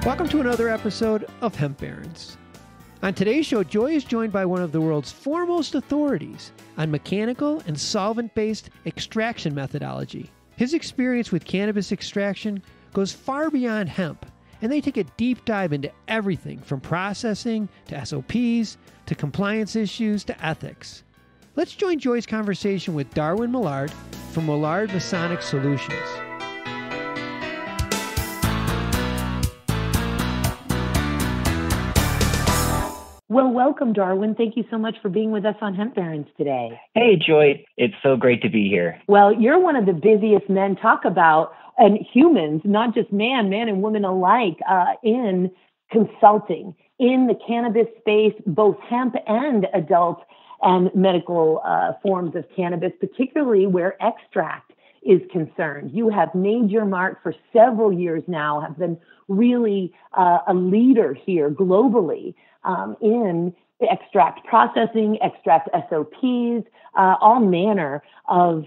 Welcome to another episode of Hemp Barons. On today's show, Joy is joined by one of the world's foremost authorities on mechanical and solvent-based extraction methodology. His experience with cannabis extraction goes far beyond hemp, and they take a deep dive into everything from processing to SOPs to compliance issues to ethics. Let's join Joy's conversation with Darwin Millard from Millard Masonek Solutions. Well, welcome, Darwin. Thank you so much for being with us on Hemp Barons today. Hey, Joy. It's so great to be here. Well, you're one of the busiest men, talk about, and humans, not just man and woman alike, in consulting, in the cannabis space, both hemp and adult and medical forms of cannabis, particularly where extract is concerned. You have made your mark for several years now, have been really a leader here globally in extract processing, extract SOPs, all manner of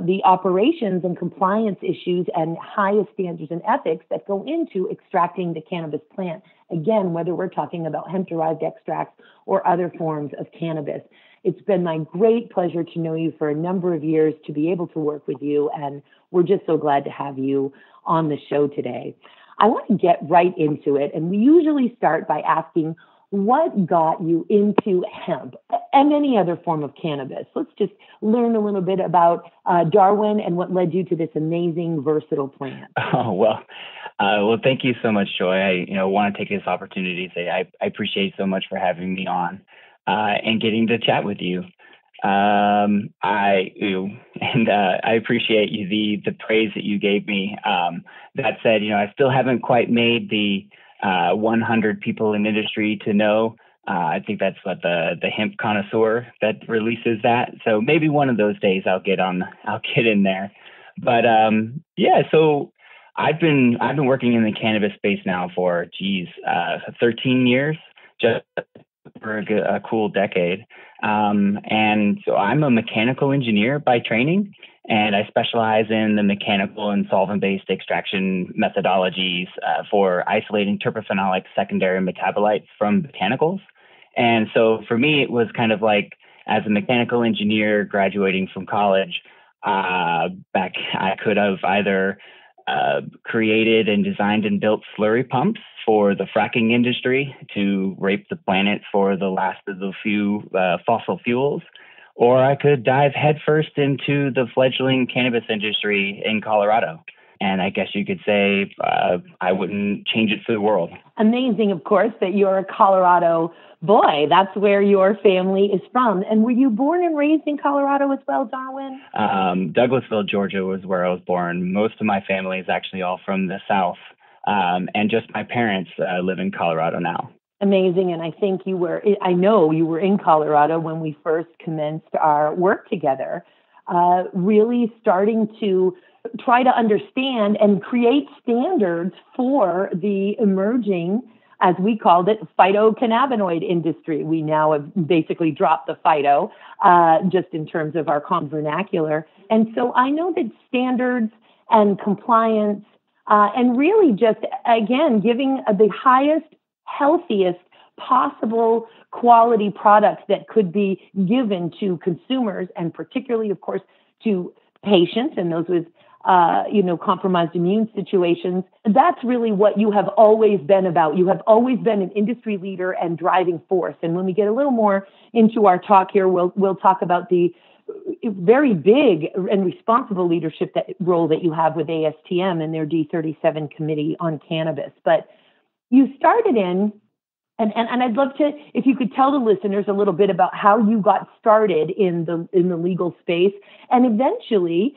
the operations and compliance issues and highest standards and ethics that go into extracting the cannabis plant. Again, whether we're talking about hemp-derived extracts or other forms of cannabis. It's been my great pleasure to know you for a number of years, to be able to work with you, and we're just so glad to have you on the show today. I want to get right into it, and we usually start by asking, what got you into hemp and any other form of cannabis? Let's just learn a little bit about Darwin and what led you to this amazing, versatile plant. Oh, well, thank you so much, Joy. I want to take this opportunity to say I appreciate so much for having me on and getting to chat with you. I appreciate you the praise that you gave me. That said, I still haven't quite made the 100 people in industry to know. I think that's what the hemp connoisseur that releases that. So maybe one of those days I'll get in there. But so I've been working in the cannabis space now for 13 years, just for a cool decade. And so I'm a mechanical engineer by training, and I specialize in the mechanical and solvent-based extraction methodologies for isolating terpenolic secondary metabolites from botanicals. And so for me, it was kind of like, as a mechanical engineer graduating from college, I could have either created and designed and built slurry pumps for the fracking industry to rape the planet for the last of the few fossil fuels, or I could dive headfirst into the fledgling cannabis industry in Colorado. And I guess you could say I wouldn't change it for the world. Amazing, of course, that you're a Colorado boy. That's where your family is from. And were you born and raised in Colorado as well, Darwin? Douglasville, Georgia was where I was born. Most of my family is actually all from the South. And just my parents live in Colorado now. Amazing. And I know you were in Colorado when we first commenced our work together, really starting to try to understand and create standards for the emerging, as we called it, phytocannabinoid industry. We now have basically dropped the phyto, just in terms of our common vernacular. And so I know that standards and compliance, and really just, again, giving the highest, healthiest possible quality products that could be given to consumers, and particularly, of course, to patients and those with compromised immune situations. That's really what you have always been about. You have always been an industry leader and driving force. And when we get a little more into our talk here, we'll talk about the very big and responsible leadership role that you have with ASTM and their D37 committee on cannabis. But you started in, and I'd love to, if you could tell the listeners a little bit about how you got started in the legal space, and eventually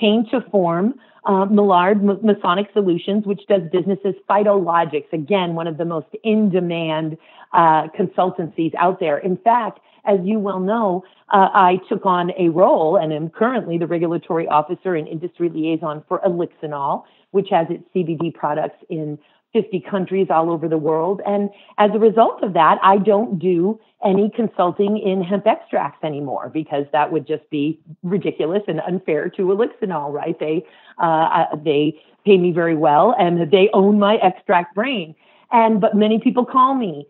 came to form Millard Masonek Solutions, which does business as Phytologix, again, one of the most in-demand consultancies out there. In fact, as you well know, I took on a role and am currently the regulatory officer and industry liaison for Elixinol, which has its CBD products in 50 countries all over the world. And as a result of that, I don't do any consulting in hemp extracts anymore, because that would just be ridiculous and unfair to Elixinol, right? They pay me very well, and they own my extract brain. But many people call me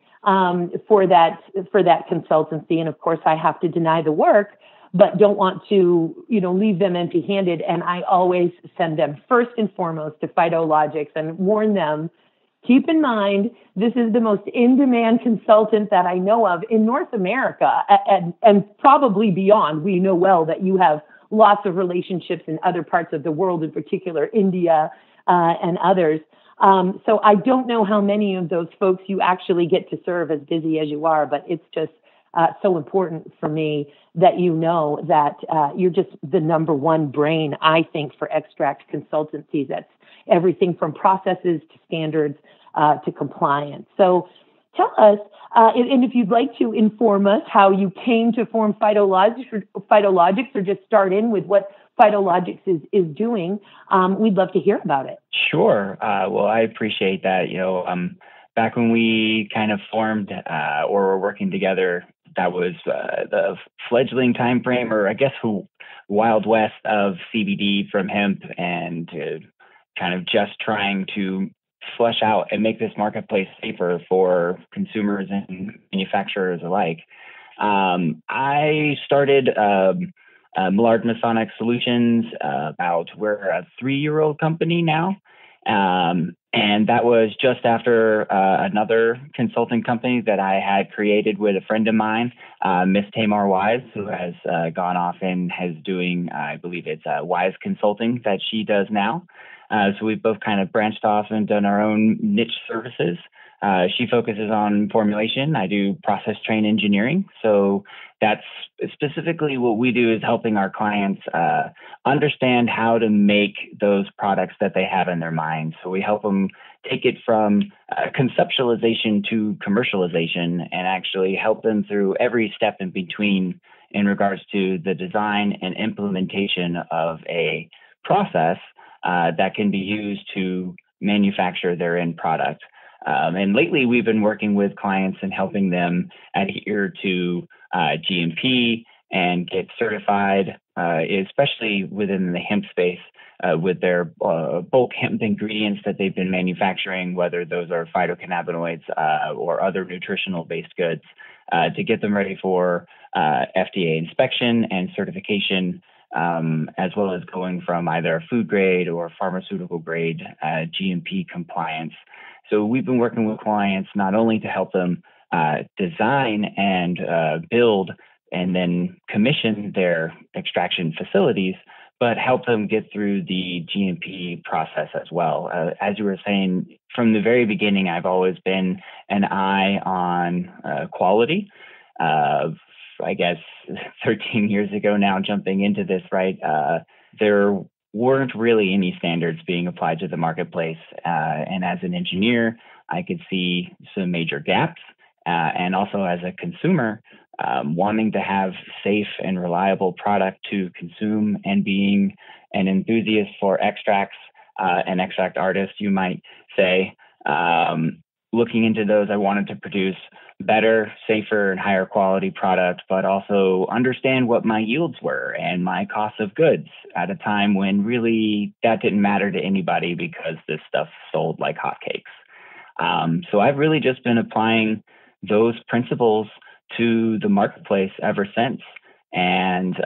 for that consultancy, and of course I have to deny the work, but don't want to, leave them empty-handed. And I always send them first and foremost to Phytologix and warn them, keep in mind, this is the most in-demand consultant that I know of in North America, and probably beyond. We know well that you have lots of relationships in other parts of the world, in particular India and others. So I don't know how many of those folks you actually get to serve, as busy as you are, but it's just so important for me that that you're just the number one brain, I think, for extract consultancy. That's everything from processes to standards to compliance. So tell us, and if you'd like to inform us how you came to form Phytologix, or just start in with what Phytologix is doing, we'd love to hear about it. Sure. Well, I appreciate that. Back when we kind of formed or were working together, that was the fledgling time frame, or I guess wild west of CBD from hemp, and kind of just trying to flesh out and make this marketplace safer for consumers and manufacturers alike. I started Millard Masonek Solutions we're a 3-year-old company now. And that was just after another consulting company that I had created with a friend of mine, Miss Tamar Wise, who has gone off and has doing, I believe it's Wise Consulting that she does now. So we've both kind of branched off and done our own niche services. She focuses on formulation. I do process train engineering. So that's specifically what we do, is helping our clients understand how to make those products that they have in their mind. So we help them take it from conceptualization to commercialization, and actually help them through every step in between in regards to the design and implementation of a process that can be used to manufacture their end product. And lately, we've been working with clients and helping them adhere to GMP and get certified, especially within the hemp space, with their bulk hemp ingredients that they've been manufacturing, whether those are phytocannabinoids or other nutritional-based goods, to get them ready for FDA inspection and certification, as well as going from either food grade or pharmaceutical grade GMP compliance. So we've been working with clients not only to help them design and build and then commission their extraction facilities, but help them get through the GMP process as well. As you were saying, from the very beginning, I've always been an eye on quality. I guess 13 years ago now, jumping into this, right, there weren't really any standards being applied to the marketplace. And as an engineer, I could see some major gaps. And also as a consumer, wanting to have safe and reliable product to consume, and being an enthusiast for extracts, an extract artist, you might say, looking into those, I wanted to produce better, safer, and higher quality product, but also understand what my yields were and my cost of goods at a time when really that didn't matter to anybody, because this stuff sold like hotcakes. So I've really just been applying those principles to the marketplace ever since, and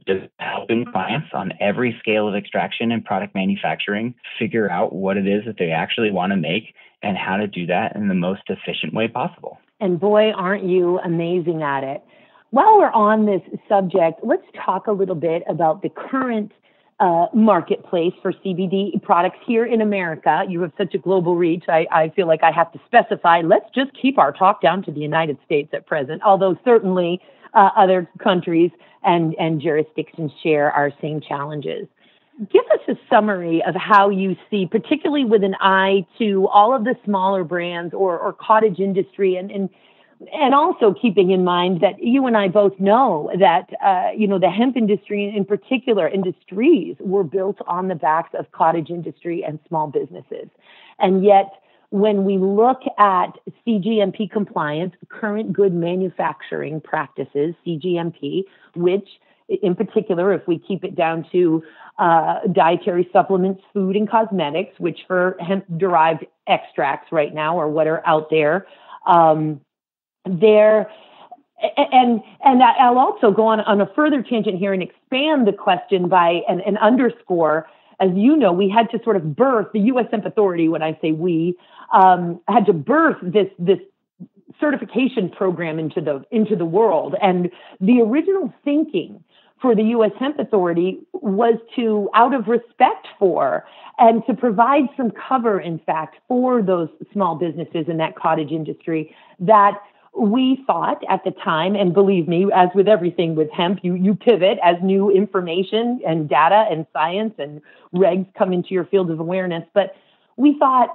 just helping clients on every scale of extraction and product manufacturing figure out what it is that they actually want to make and how to do that in the most efficient way possible. And boy, aren't you amazing at it. While we're on this subject, let's talk a little bit about the current marketplace for CBD products here in America. You have such a global reach. I feel like I have to specify, let's just keep our talk down to the United States at present, although certainly other countries and jurisdictions share our same challenges. Give us a summary of how you see, particularly with an eye to all of the smaller brands or cottage industry, and also keeping in mind that you and I both know that, the hemp industry, in particular industries, were built on the backs of cottage industry and small businesses. And yet when we look at CGMP compliance, current good manufacturing practices, CGMP, which in particular, if we keep it down to dietary supplements, food, and cosmetics, which for hemp-derived extracts right now are what are out there, and I'll also go on a further tangent here and expand the question by and underscore, as you know, we had to sort of birth the U.S. Hemp Authority. When I say we, had to birth this certification program into the world. And the original thinking for the U.S. Hemp Authority was to, out of respect for, and to provide some cover, in fact, for those small businesses in that cottage industry, that we thought at the time, and believe me, as with everything with hemp, you pivot as new information and data and science and regs come into your field of awareness. But we thought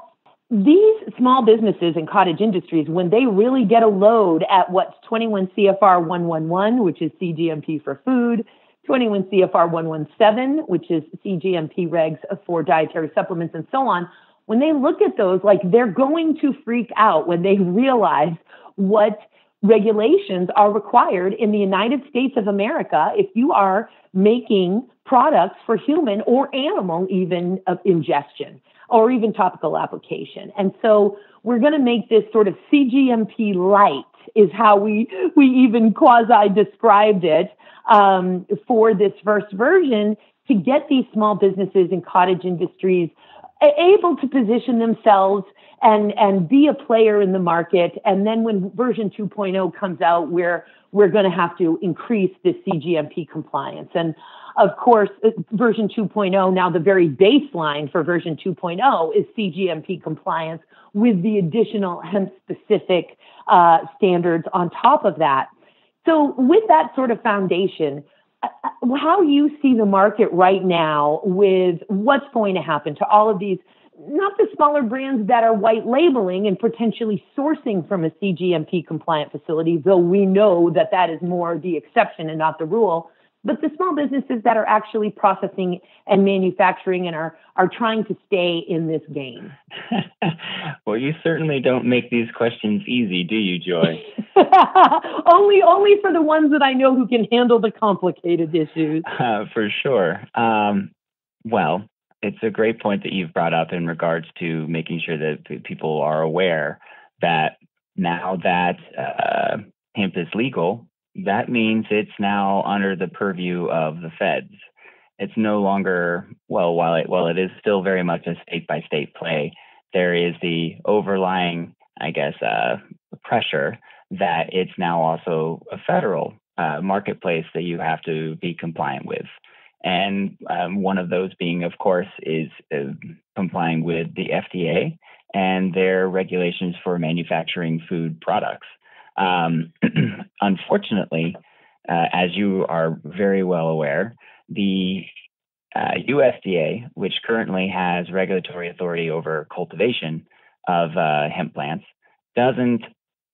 these small businesses and cottage industries, when they really get a load at what's 21 CFR 111, which is CGMP for food, 21 CFR 117, which is CGMP regs for dietary supplements and so on, when they look at those, like, they're going to freak out when they realize what regulations are required in the United States of America if you are making products for human or animal even ingestion or even topical application. And so we're going to make this sort of CGMP light is how we even quasi-described it for this first version, to get these small businesses and cottage industries able to position themselves and be a player in the market. And then when version 2.0 comes out, we're going to have to increase this CGMP compliance. And of course, version 2.0, now the very baseline for version 2.0 is CGMP compliance with the additional hemp-specific standards on top of that. So with that sort of foundation, how you see the market right now with what's going to happen to all of these, not the smaller brands that are white labeling and potentially sourcing from a CGMP compliant facility, though we know that that is more the exception and not the rule, but the small businesses that are actually processing and manufacturing and are trying to stay in this game? Well, you certainly don't make these questions easy, do you, Joy? Only for the ones that I know who can handle the complicated issues. For sure. Well, it's a great point that you've brought up in regards to making sure that people are aware that now that hemp is legal, that means it's now under the purview of the feds. It's no longer, while it is still very much a state-by-state play, there is the overlying, pressure that it's now also a federal marketplace that you have to be compliant with. And one of those being, of course, is complying with the FDA and their regulations for manufacturing food products. Unfortunately, as you are very well aware, the USDA, which currently has regulatory authority over cultivation of hemp plants, doesn't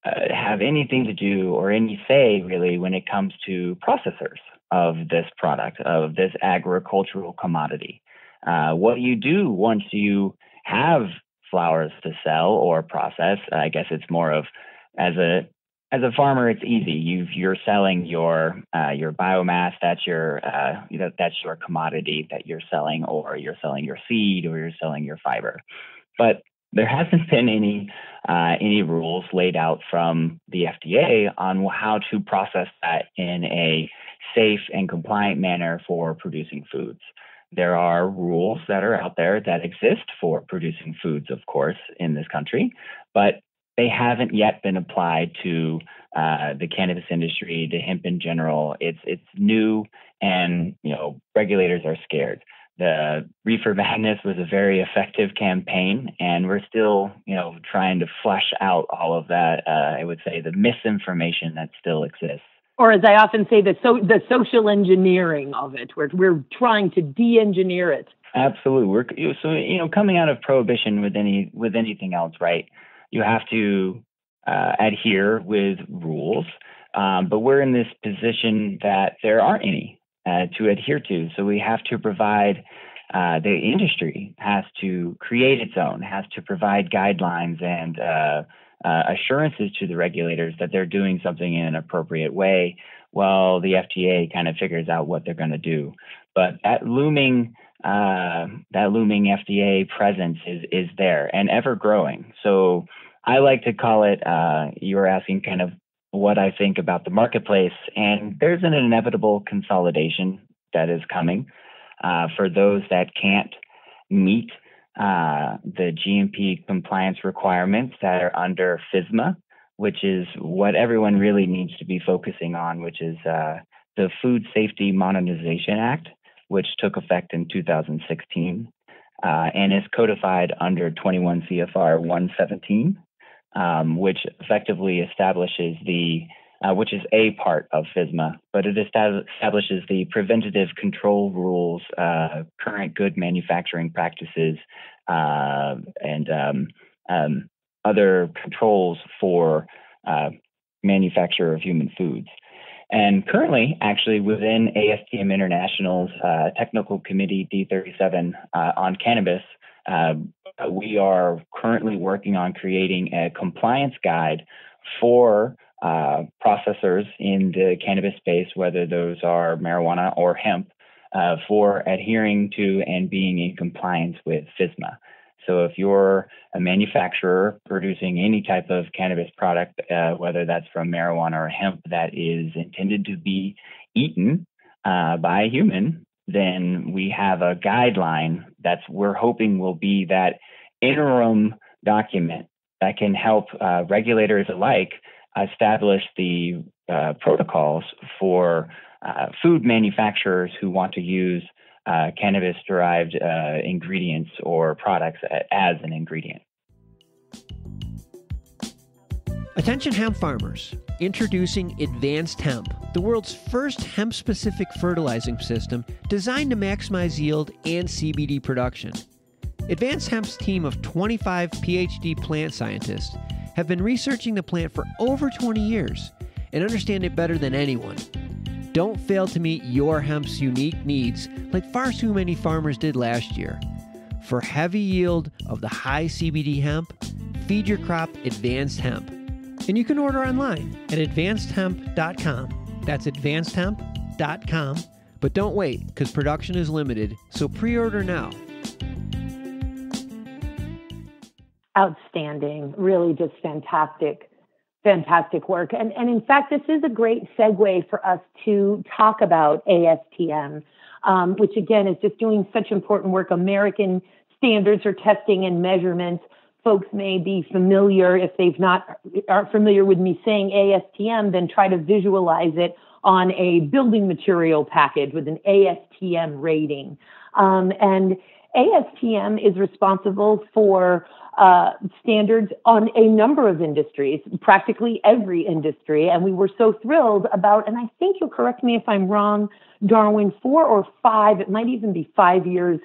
have anything to do or any say really when it comes to processors of this product, of this agricultural commodity. What you do once you have flowers to sell or process, I guess it's more of, as a farmer, it's easy. You're selling your biomass. That's your that's your commodity that you're selling, or you're selling your seed, or you're selling your fiber. But there hasn't been any rules laid out from the FDA on how to process that in a safe and compliant manner for producing foods. There are rules that are out there that exist for producing foods, of course, in this country, but they haven't yet been applied to the cannabis industry, to hemp in general. It's new, and regulators are scared. The Reefer Madness was a very effective campaign, and we're still, trying to flesh out all of that. I would say the misinformation that still exists. Or, as I often say, the social engineering of it. We're trying to de-engineer it. Absolutely. Coming out of prohibition with anything else, right? You have to adhere with rules, but we're in this position that there aren't any to adhere to. So we have to provide the industry has to create its own, has to provide guidelines and assurances to the regulators that they're doing something in an appropriate way, while the FDA kind of figures out what they're going to do. But that looming FDA presence is there and ever growing. So I like to call it, you were asking kind of what I think about the marketplace, and there's an inevitable consolidation that is coming for those that can't meet the GMP compliance requirements that are under FSMA, which is what everyone really needs to be focusing on, which is the Food Safety Modernization Act, which took effect in 2016 and is codified under 21 CFR 117, which effectively establishes which is a part of FSMA, but it establishes the preventative control rules, current good manufacturing practices, and other controls for manufacture of human foods. And currently, actually, within ASTM International's Technical Committee D37 on cannabis, we are currently working on creating a compliance guide for processors in the cannabis space, whether those are marijuana or hemp, for adhering to and being in compliance with FSMA. So if you're a manufacturer producing any type of cannabis product, whether that's from marijuana or hemp that is intended to be eaten by a human, then we have a guideline we're hoping will be that interim document that can help regulators alike establish the protocols for food manufacturers who want to use cannabis-derived ingredients or products as an ingredient. Attention hemp farmers, introducing Advanced Hemp, the world's first hemp-specific fertilizing system designed to maximize yield and CBD production. Advanced Hemp's team of 25 PhD plant scientists have been researching the plant for over 20 years and understand it better than anyone. Don't fail to meet your hemp's unique needs like far too many farmers did last year. For heavy yield of the high CBD hemp, feed your crop Advanced Hemp. And you can order online at advancedhemp.com. That's advancedhemp.com. But don't wait, because production is limited, so pre-order now. Outstanding. Really just fantastic work. And in fact, this is a great segue for us to talk about ASTM, which again is just doing such important work. American Standards for Testing and Measurements. Folks may be familiar, if they've not aren't familiar with me saying ASTM, then try to visualize it on a building material package with an ASTM rating. And ASTM is responsible for standards on a number of industries, practically every industry. And we were so thrilled about, and I think you'll correct me if I'm wrong, Darwin, 4 or 5, it might even be 5 years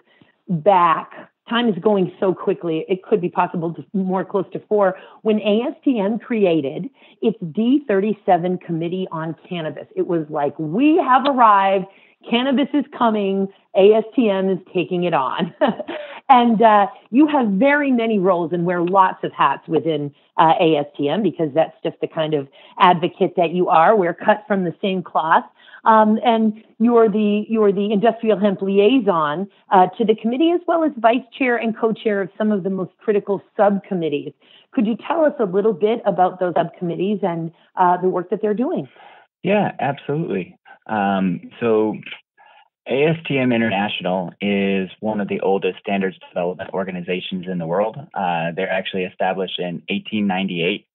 back. Time is going so quickly, it could be possible to more close to 4, when ASTM created its D37 Committee on Cannabis. It was like, we have arrived, cannabis is coming, ASTM is taking it on. And you have very many roles and wear lots of hats within ASTM, because that's just the kind of advocate that you are. We're cut from the same cloth. And you're the industrial hemp liaison to the committee, as well as vice chair and co-chair of some of the most critical subcommittees. Could you tell us a little bit about those subcommittees and the work that they're doing? Yeah, absolutely. So ASTM International is one of the oldest standards development organizations in the world. They're actually established in 1898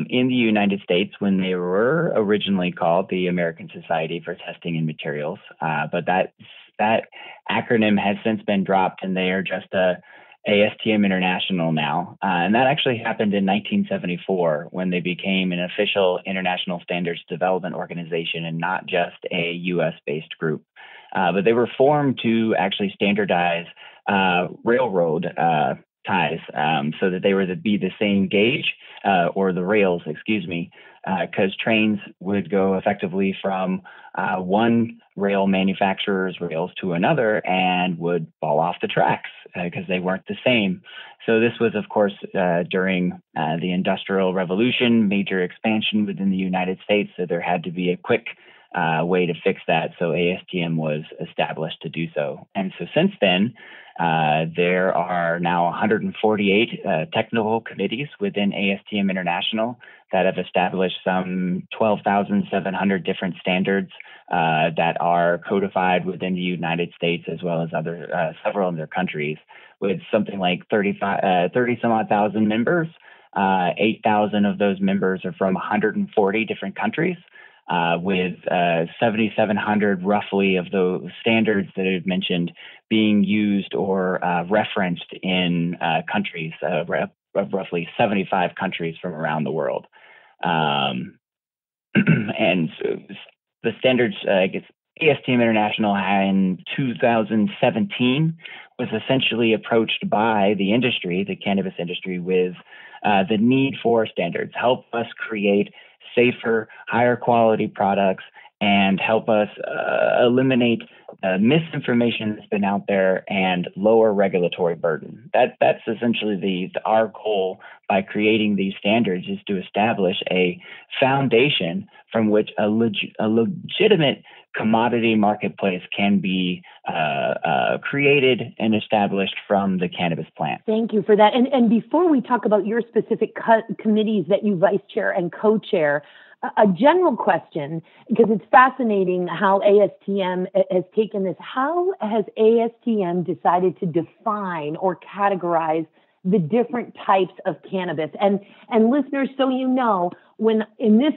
in the United States, when they were originally called the American Society for Testing and Materials. But that acronym has since been dropped, and they are just ASTM International now. And that actually happened in 1974, when they became an official international standards development organization and not just a US-based group. But they were formed to actually standardize railroad ties, so that they were to be the same gauge, or the rails, excuse me, because trains would go effectively from one rail manufacturer's rails to another and would fall off the tracks because they weren't the same. So this was, of course, during the Industrial Revolution, major expansion within the United States. So there had to be a quick way to fix that. So ASTM was established to do so. And so since then, there are now 148 technical committees within ASTM International that have established some 12,700 different standards that are codified within the United States, as well as several other countries, with something like 30 some odd thousand members. 8,000 of those members are from 140 different countries, with 7,700 roughly of those standards that I've mentioned being used or referenced in countries, roughly 75 countries from around the world. And so the standards, I guess, ASTM International in 2017 was essentially approached by the industry, the cannabis industry, with the need for standards. Help us create safer, higher quality products, and help us eliminate misinformation that's been out there and lower regulatory burden. That's essentially our goal by creating these standards, is to establish a foundation from which a legitimate commodity marketplace can be created and established from the cannabis plant. Thank you for that. And before we talk about your specific committees that you vice chair and co-chair, a general question, because it's fascinating how ASTM has taken this. How has ASTM decided to define or categorize the different types of cannabis? And listeners, so you know, when in this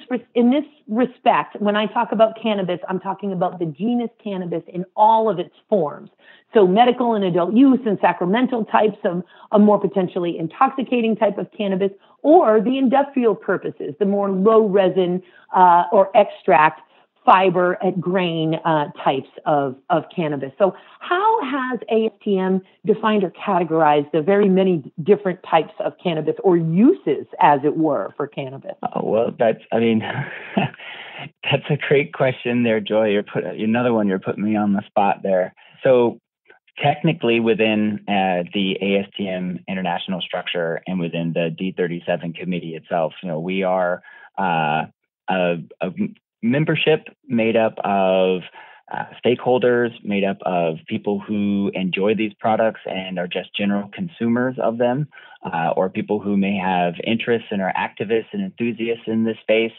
respect, when I talk about cannabis, I'm talking about the genus cannabis in all of its forms. So medical and adult use and sacramental types of a more potentially intoxicating type of cannabis, or the industrial purposes, the more low resin or extract fiber and grain types of cannabis. So how has ASTM defined or categorized the very many different types of cannabis, or uses, as it were, for cannabis? Oh, well, that's a great question there, Joy. Another one, you're putting me on the spot there. So technically, within the ASTM international structure and within the D37 committee itself, we are a membership made up of stakeholders, made up of people who enjoy these products and are just general consumers of them, or people who may have interests and are activists and enthusiasts in this space,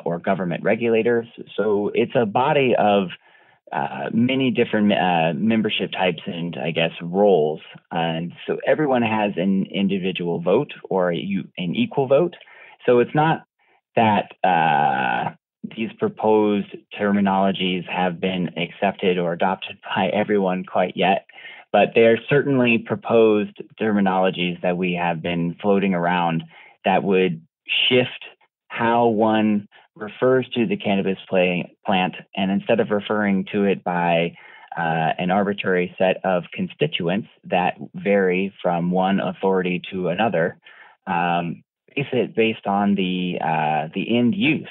or government regulators. So it's a body of many different membership types and, I guess, roles. And so everyone has an individual vote or an equal vote. So it's not that these proposed terminologies have been accepted or adopted by everyone quite yet, but they're certainly proposed terminologies that we have been floating around that would shift how one refers to the cannabis plant, and instead of referring to it by an arbitrary set of constituents that vary from one authority to another, base it based on the end use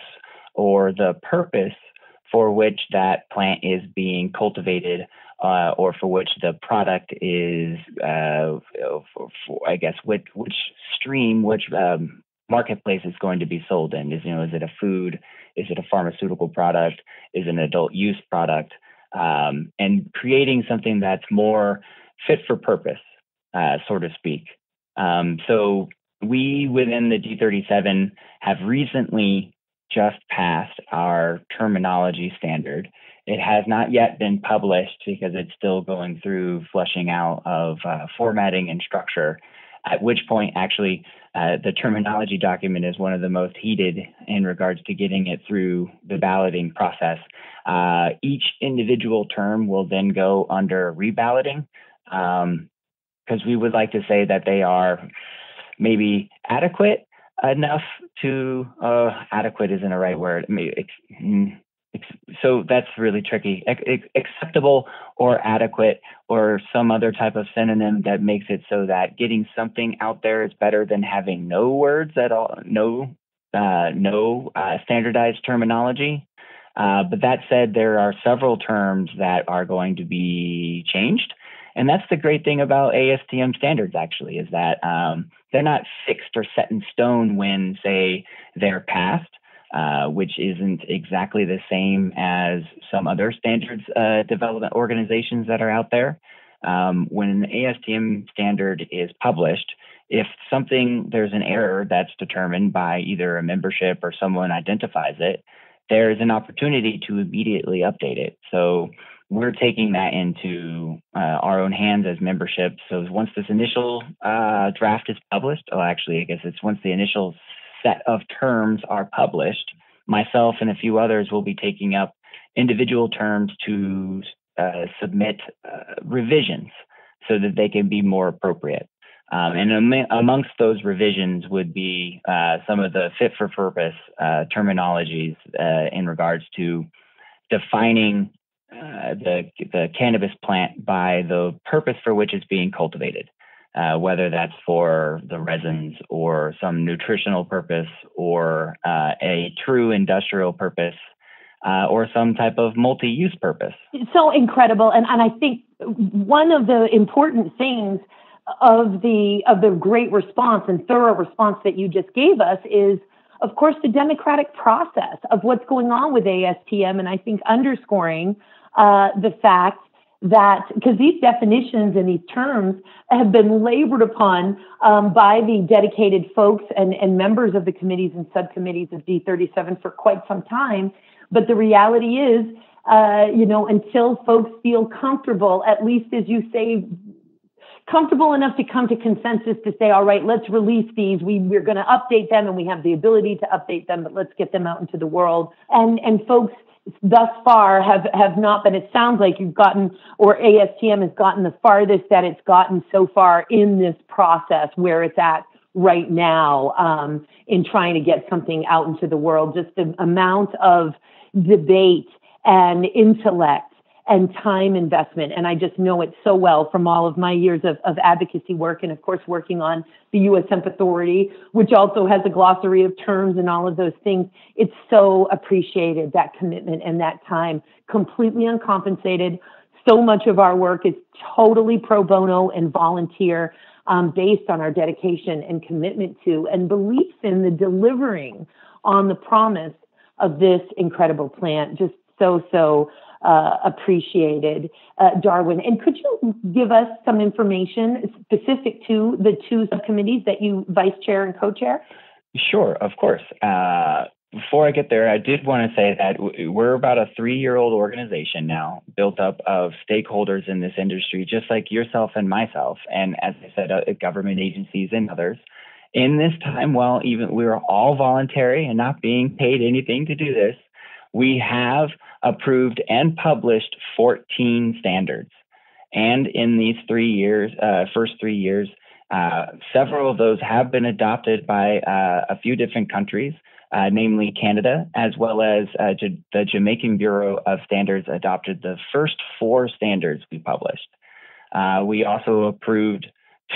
or the purpose for which that plant is being cultivated, or for which the product is, I guess, which stream, which marketplace it's going to be sold in. Is it a food? Is it a pharmaceutical product? Is it an adult use product? And creating something that's more fit for purpose, so to speak. So we within the D37 have recently just passed our terminology standard. It has not yet been published because it's still going through flushing out of formatting and structure, at which point actually the terminology document is one of the most heated in regards to getting it through the balloting process. Each individual term will then go under reballoting, because we would like to say that they are maybe adequate enough to, adequate isn't a right word. So that's really tricky. Acceptable or adequate or some other type of synonym that makes it so that getting something out there is better than having no words at all, no standardized terminology. But that said, there are several terms that are going to be changed. And that's the great thing about ASTM standards, actually, is that they're not fixed or set in stone when, say, they're passed. Which isn't exactly the same as some other standards development organizations that are out there. When an ASTM standard is published, if there's an error that's determined by either a membership or someone identifies it, there's an opportunity to immediately update it. So we're taking that into our own hands as membership. So once this initial draft is published, actually, I guess it's once the initial set of terms are published, myself and a few others will be taking up individual terms to submit revisions so that they can be more appropriate. And amongst those revisions would be some of the fit for purpose terminologies in regards to defining the cannabis plant by the purpose for which it's being cultivated. Whether that's for the resins or some nutritional purpose or a true industrial purpose or some type of multi-use purpose. So incredible. And I think one of the important things of the great response and thorough response that you just gave us is, of course, the democratic process of what's going on with ASTM. And I think underscoring the fact that, because these definitions and these terms have been labored upon by the dedicated folks and members of the committees and subcommittees of D37 for quite some time. But the reality is, until folks feel comfortable, at least as you say, comfortable enough to come to consensus to say, all right, let's release these. We're going to update them and we have the ability to update them, but let's get them out into the world. And folks thus far have not been, it sounds like you've gotten, or ASTM has gotten the farthest that it's gotten so far in this process where it's at right now in trying to get something out into the world. Just the amount of debate and intellect and time investment. And I just know it so well from all of my years of advocacy work and, of course, working on the U.S. Hemp Authority, which also has a glossary of terms and all of those things. It's so appreciated, that commitment and that time, completely uncompensated. So much of our work is totally pro bono and volunteer, based on our dedication and commitment to and belief in the delivering on the promise of this incredible plant. Just so appreciated, Darwin. And could you give us some information specific to the two subcommittees that you vice chair and co-chair? Sure, of course. Before I get there, I did want to say that we're about a 3-year-old organization now, built up of stakeholders in this industry, just like yourself and myself, and as I said, government agencies and others. In this time, while even we were all voluntary and not being paid anything to do this, we have approved and published 14 standards. And in these 3 years, first 3 years, several of those have been adopted by a few different countries, namely Canada, as well as the Jamaican Bureau of Standards adopted the first 4 standards we published. We also approved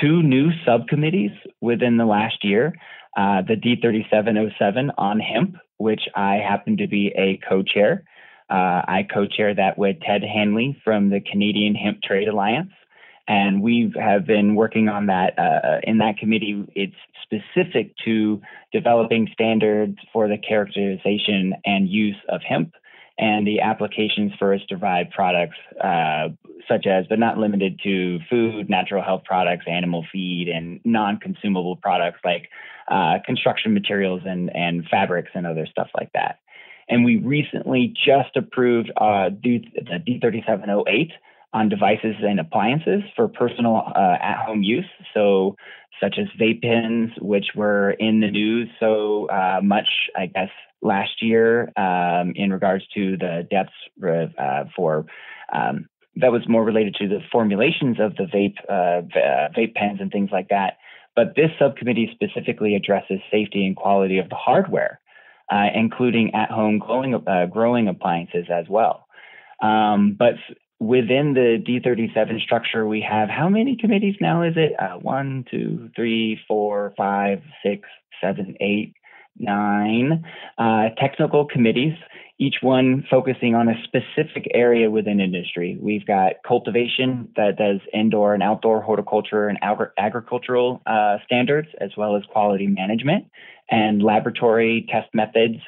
2 new subcommittees within the last year, the D3707 on hemp, which I happen to be a co-chair. I co-chair that with Ted Hanley from the Canadian Hemp Trade Alliance. And we have been working on that in that committee. It's specific to developing standards for the characterization and use of hemp and the applications for its derived products, such as, but not limited to, food, natural health products, animal feed, and non-consumable products like construction materials and fabrics and other stuff like that. And we recently just approved the D3708 on devices and appliances for personal at-home use, so such as vape pens, which were in the news so much, I guess, last year in regards to the deaths for that was more related to the formulations of the vape pens and things like that. But this subcommittee specifically addresses safety and quality of the hardware including at-home growing appliances as well. But within the D37 structure, we have how many committees now? Is it 1, 2, 3, 4, 5, 6, 7, 8, 9 technical committees, each one focusing on a specific area within industry. We've got cultivation that does indoor and outdoor horticulture and agricultural standards, as well as quality management and laboratory test methods.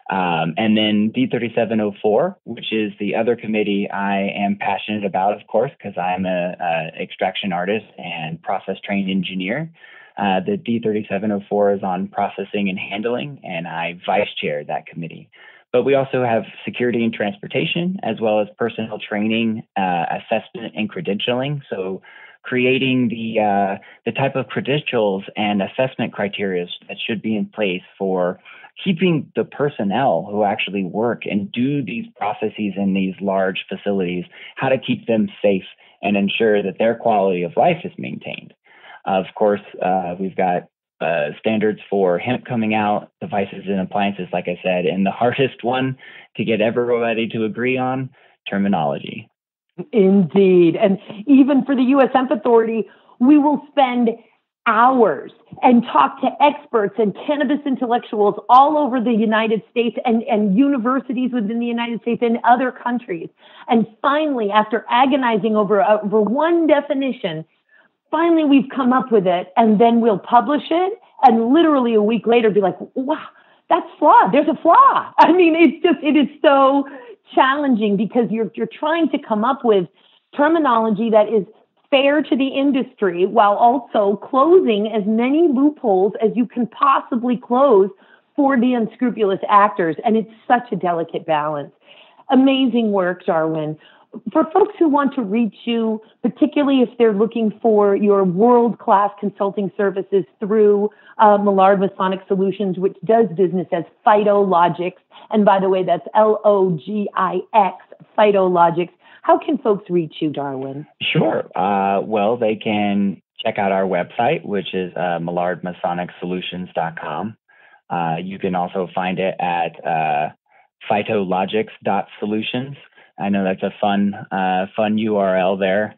And then D3704, which is the other committee I am passionate about, of course, because I'm an extraction artist and process trained engineer. The D3704 is on processing and handling, and I vice chair that committee. But we also have security and transportation, as well as personnel training, assessment, and credentialing. So creating the type of credentials and assessment criteria that should be in place for keeping the personnel who actually work and do these processes in these large facilities, how to keep them safe and ensure that their quality of life is maintained. Of course, we've got standards for hemp coming out, devices and appliances, like I said, and the hardest one to get everybody to agree on, terminology. Indeed. And even for the U.S. Hemp Authority, we will spend hours and talk to experts and cannabis intellectuals all over the United States and universities within the United States and other countries. And finally, after agonizing over one definition, finally we've come up with it, and then we'll publish it, and literally a week later be like, wow, that's flawed. There's a flaw. I mean, it is so challenging because you're trying to come up with terminology that is fair to the industry while also closing as many loopholes as you can possibly close for the unscrupulous actors. And it's such a delicate balance. Amazing work, Darwin. For folks who want to reach you, particularly if they're looking for your world-class consulting services through Millard Masonek Solutions, which does business as Phytologix, and by the way, that's Logix, Phytologix. How can folks reach you, Darwin? Sure. Well, they can check out our website, which is millardmasoneksolutions.com. You can also find it at phytologix.solutions. I know that's a fun URL there.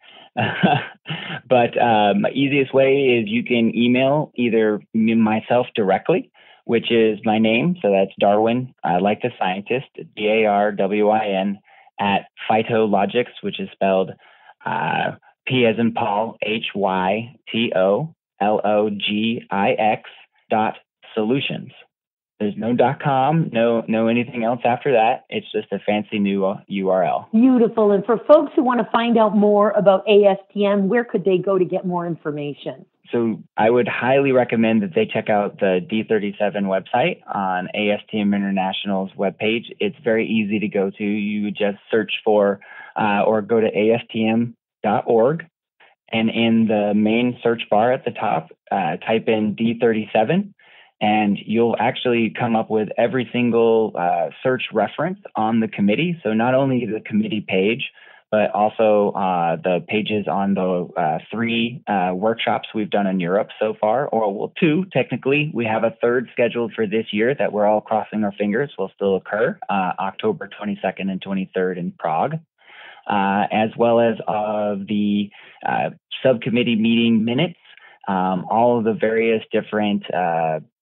But my easiest way is you can email either myself directly, which is my name. So that's Darwin, like the scientist, DARWIN, at Phytologix, which is spelled P as in Paul, HYTOLOGIX.solutions. There's no .com, no anything else after that. It's just a fancy new URL. Beautiful. And for folks who want to find out more about ASTM, where could they go to get more information? So I would highly recommend that they check out the D37 website on ASTM International's webpage. It's very easy to go to. You just search for or go to ASTM.org. And in the main search bar at the top, type in D37. And you'll actually come up with every single search reference on the committee. So not only the committee page, but also the pages on the 3 workshops we've done in Europe so far, or well, 2 technically. We have a 3rd scheduled for this year that we're all crossing our fingers will still occur, October 22nd and 23rd in Prague, as well as the subcommittee meeting minutes, all of the various different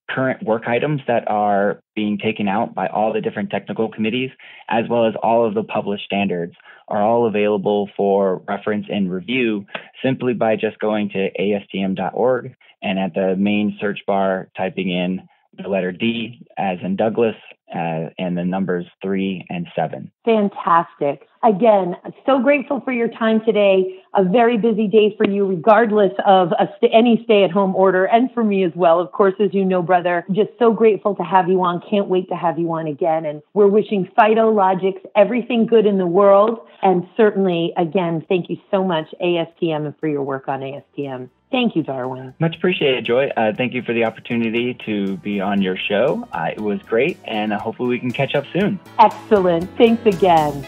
current work items that are being taken out by all the different technical committees, as well as all of the published standards, are all available for reference and review simply by just going to ASTM.org and at the main search bar typing in the letter D as in Douglas and the numbers 3 and 7. Fantastic. Again, so grateful for your time today. A very busy day for you, regardless of any stay-at-home order, and for me as well. Of course, as you know, brother, just so grateful to have you on. Can't wait to have you on again. And we're wishing Phytologix everything good in the world. And certainly, again, thank you so much, ASTM, and for your work on ASTM. Thank you, Darwin. Much appreciated, Joy. Thank you for the opportunity to be on your show. It was great, and hopefully we can catch up soon. Excellent. Thanks again.